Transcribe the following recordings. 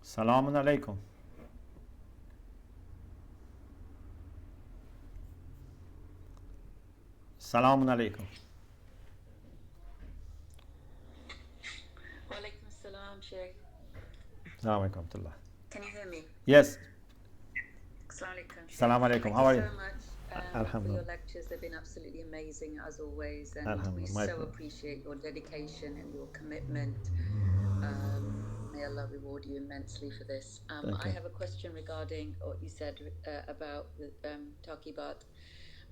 Salamun alaikum. Salamun alaikum. Wa alaikum salam, Sheikh. Assalamu alaikum. Can you hear me? Yes. Assalamu alaikum, Sheikh. Assalamu alaikum. How are you? Thank you so much for Alhamdulillah. your lectures. They've been absolutely amazing as always, and we Alhamdulillah. so appreciate your dedication and your commitment. May Allah reward you immensely for this. Thank I you. have a question regarding what you said about the taqibat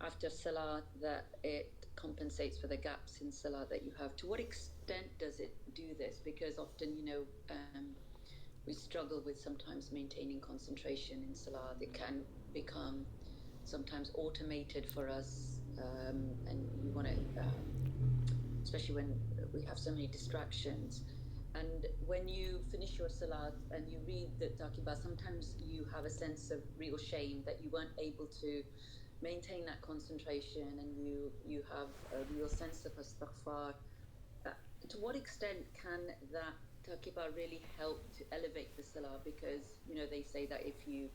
after Salah, that it compensates for the gaps in Salah that you have. To what extent does it do this? Because often, we struggle with sometimes maintaining concentration in Salah. It can become sometimes automated for us, and we want to, especially when we have so many distractions. And when you finish your Salat and you read the Taqibat, sometimes you have a sense of real shame that you weren't able to maintain that concentration, and you have a real sense of astaghfar. To what extent can that Taqibat really help to elevate the Salah? Because, they say that if you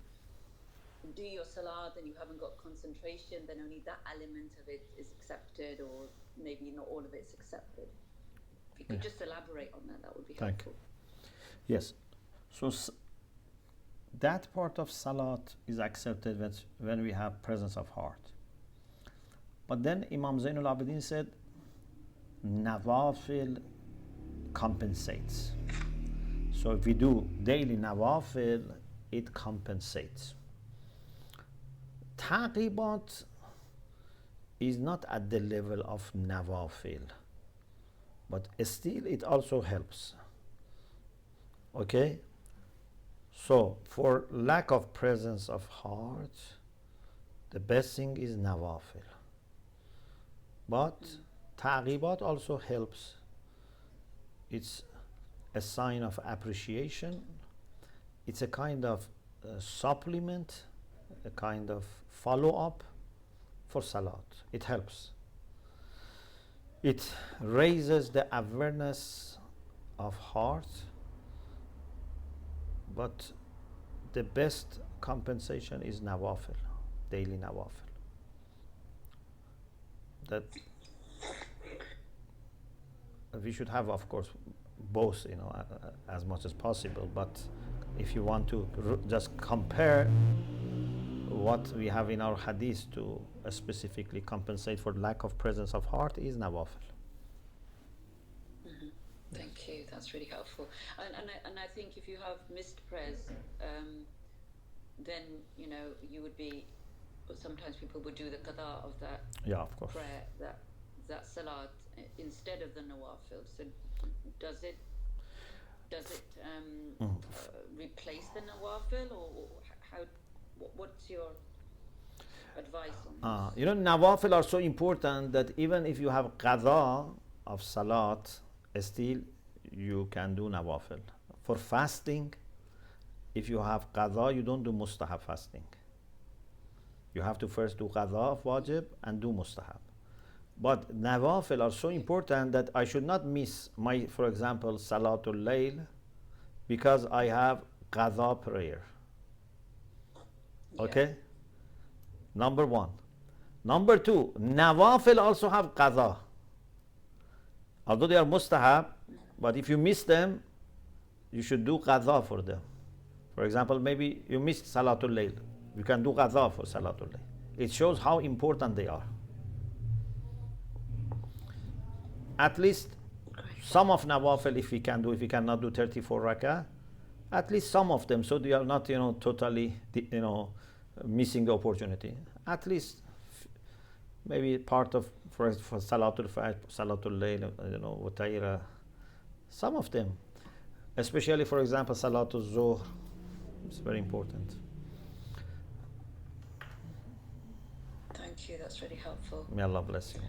do your Salat and you haven't got concentration, then only that element of it is accepted, or maybe not all of it's accepted. If you could just elaborate on that, that would be helpful. Yes. So that part of Salat is accepted when we have presence of heart. But then Imam Zainul Abidin said, Nawafil compensates. So if we do daily Nawafil, it compensates. Taqibat is not at the level of Nawafil, but still it also helps. Okay? So for lack of presence of heart, the best thing is Nawafil. But Taqibat also helps. It's a sign of appreciation. It's a kind of supplement, a kind of follow-up for Salat. It helps. It raises the awareness of heart, but the best compensation is Nawafil, daily Nawafil. That we should have, of course, both, as much as possible. But if you want to just compare what we have in our hadith to specifically compensate for lack of presence of heart, is Nawafil. Thank you. That's really helpful. And I think if you have missed prayers, then you would be. Sometimes people would do the qada of that Of course. prayer, that salat instead of the nawafil. So does it replace the nawafil, or how? What's your advice on this? Nawafil are so important that even if you have qada of salat, still you can do nawafil. For fasting, if you have qada, you don't do mustahab fasting. You have to first do qada of wajib and do mustahab. But nawafil are so important that I should not miss my, for example, salatul layl, because I have qada prayer. Okay? Number one. Number two, nawafil also have qada. Although they are mustahab, but if you miss them, you should do qada for them. For example, maybe you missed salatul layl. You can do qada for salatul layl. It shows how important they are. At least some of nawafil, if we cannot do 34 rak'ah, at least some of them, so they are not, totally, missing the opportunity. At least maybe part of, for salatul fajr, salatul layl, wataira, some of them, especially, for example, salatul zuhr, it's very important. Thank you. That's really helpful. May Allah bless you.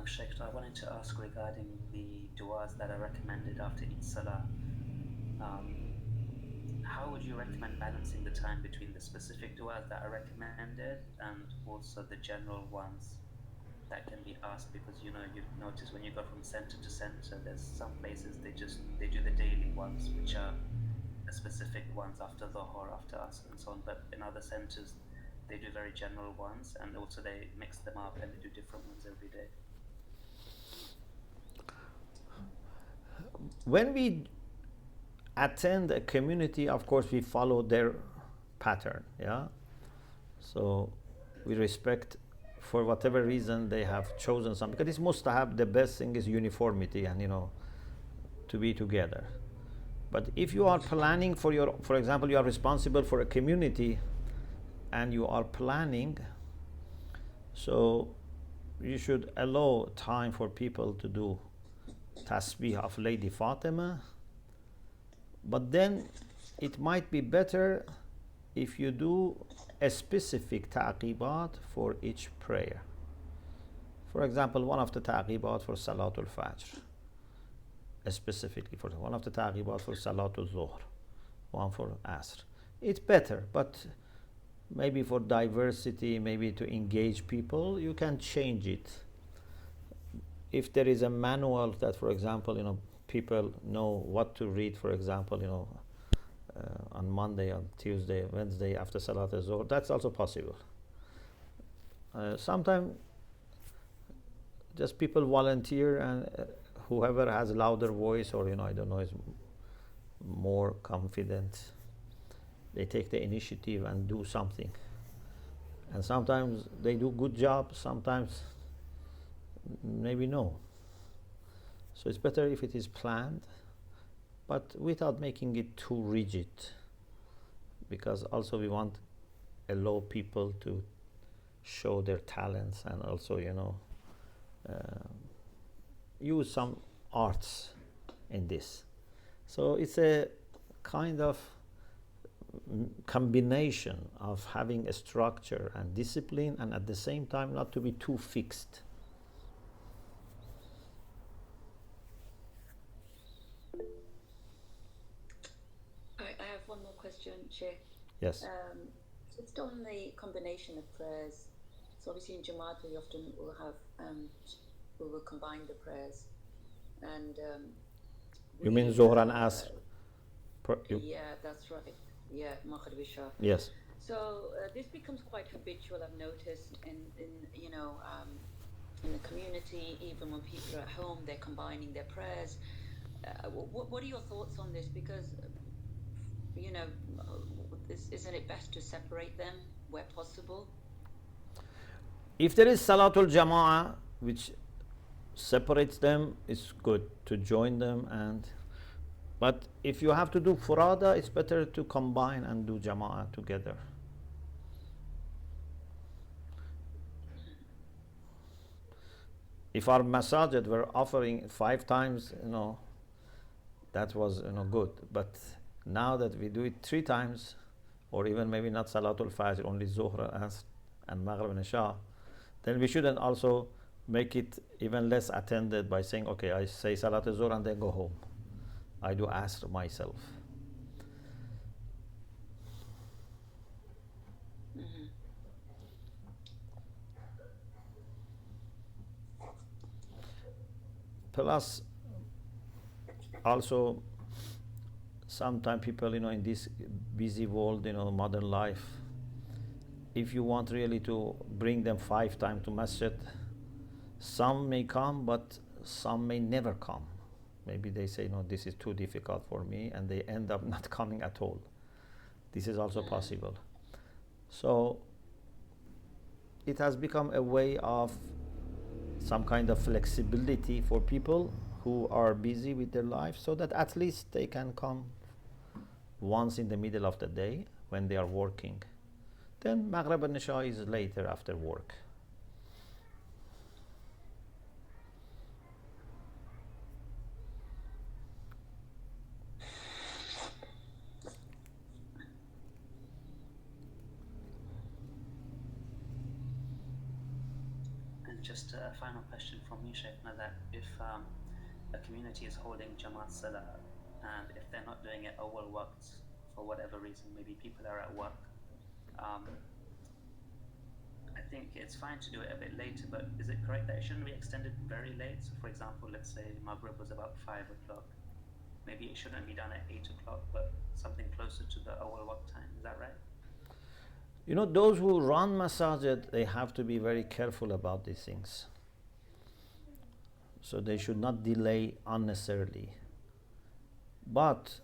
Sheikh, I wanted to ask regarding the du'as that are recommended after each salah. How would you recommend balancing the time between the specific du'as that are recommended and also the general ones? that can be asked, because you notice when you go from center to center, there's some places they do the daily ones, which are the specific ones after Dhuhr, after Asr, and so on. But in other centers, they do very general ones, and also they mix them up and they do different ones every day. When we attend a community, of course, we follow their pattern, yeah? So we respect, for whatever reason they have chosen something, because it's mustahab. The best thing is uniformity and, to be together. But if you are planning for example, you are responsible for a community and you are planning, so you should allow time for people to do tasbih of Lady Fatima. But then it might be better if you do a specific ta'qibat for each prayer. For example, one of the ta'qibat for Salatul Fajr, specifically for one of the ta'qibat for Salatul Zuhr, one for Asr. It's better, but maybe for diversity, maybe to engage people, you can change it. If there is a manual that, for example, people know what to read, for example, on Monday, on Tuesday, Wednesday after Salat al-Zuhr, that's also possible. Sometimes just people volunteer, and whoever has a louder voice or, I don't know, is more confident, they take the initiative and do something. And sometimes they do good job, sometimes maybe no. So it's better if it is planned, but without making it too rigid, because also we want allow people to show their talents and also use some arts in this. So it's a kind of combination of having a structure and discipline, and at the same time not to be too fixed. I have one more question, Sheikh. Yes. Just on the combination of prayers. So obviously in Jama'at we often will have we will combine the prayers, and you mean Zuhr and Asr? Yeah, that's right. Yeah, Maghrib Isha. Yes. So this becomes quite habitual. I've noticed in in the community, even when people are at home, they're combining their prayers. What are your thoughts on this? Because isn't it best to separate them where possible? If there is Salatul Jama'ah which separates them, it's good to join them, but if you have to do Furada, it's better to combine and do Jama'ah together. If our masajid were offering 5 times, that was good. But now that we do it 3 times, or even maybe not Salatul Fajr, only Zuhr, Asr, and Maghrib and Isha, then we shouldn't also make it even less attended by saying, okay, I say Salatul Zuhr and then go home. I do Asr myself. Plus, also, sometimes people, in this busy world, modern life, if you want really to bring them 5 times to masjid, some may come, but some may never come. Maybe they say, no, this is too difficult for me, and they end up not coming at all. This is also possible. So it has become a way of some kind of flexibility for people who are busy with their life, so that at least they can come once in the middle of the day when they are working. Then Maghrib and Isha is later after work. Just a final question from me, Sheikh, that if a community is holding Jama'at Salah, and if they're not doing it awal waqt for whatever reason, maybe people are at work, I think it's fine to do it a bit later, but is it correct that it shouldn't be extended very late? So, for example, let's say Maghrib was about 5 o'clock. Maybe it shouldn't be done at 8 o'clock, but something closer to the awal waqt time. Is that right? You know, those who run masajid, they have to be very careful about these things. So they should not delay unnecessarily. But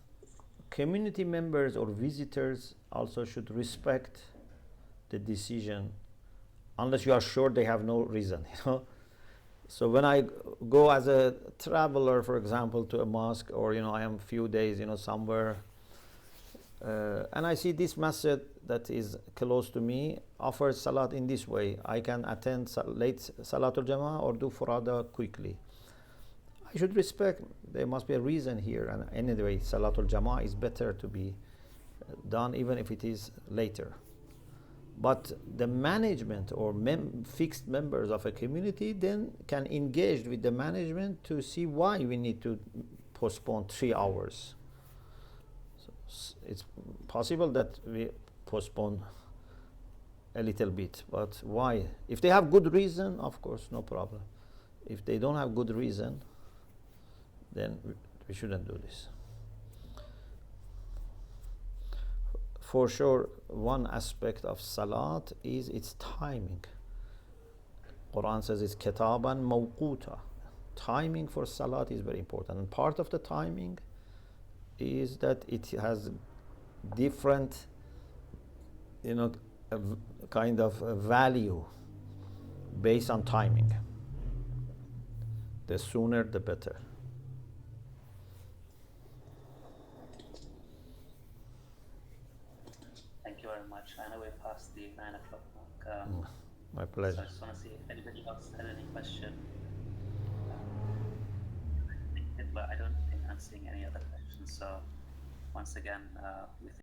community members or visitors also should respect the decision, unless you are sure they have no reason, you know. So when I go as a traveler, for example, to a mosque, or I am few days, somewhere, and I see this masjid that is close to me offers salat in this way, I can attend late Salatul Jama'at or do Furada quickly. I should respect. There must be a reason here, and anyway, Salatul Jama'at is better to be done even if it is later. But the management or fixed members of a community then can engage with the management to see why we need to postpone 3 hours. So it's possible that we postpone a little bit, but why? If they have good reason, of course, no problem. If they don't have good reason, then we shouldn't do this. For sure, one aspect of Salat is its timing. Quran says it's kitaban mawquta. Timing for Salat is very important. And part of the timing is that it has different, kind of value based on timing. The sooner, the better. Thank you very much. I know we're past the 9 o'clock mark. My pleasure. So I just want to see if anybody else had any question. But I don't think I'm seeing any other questions. So once again, we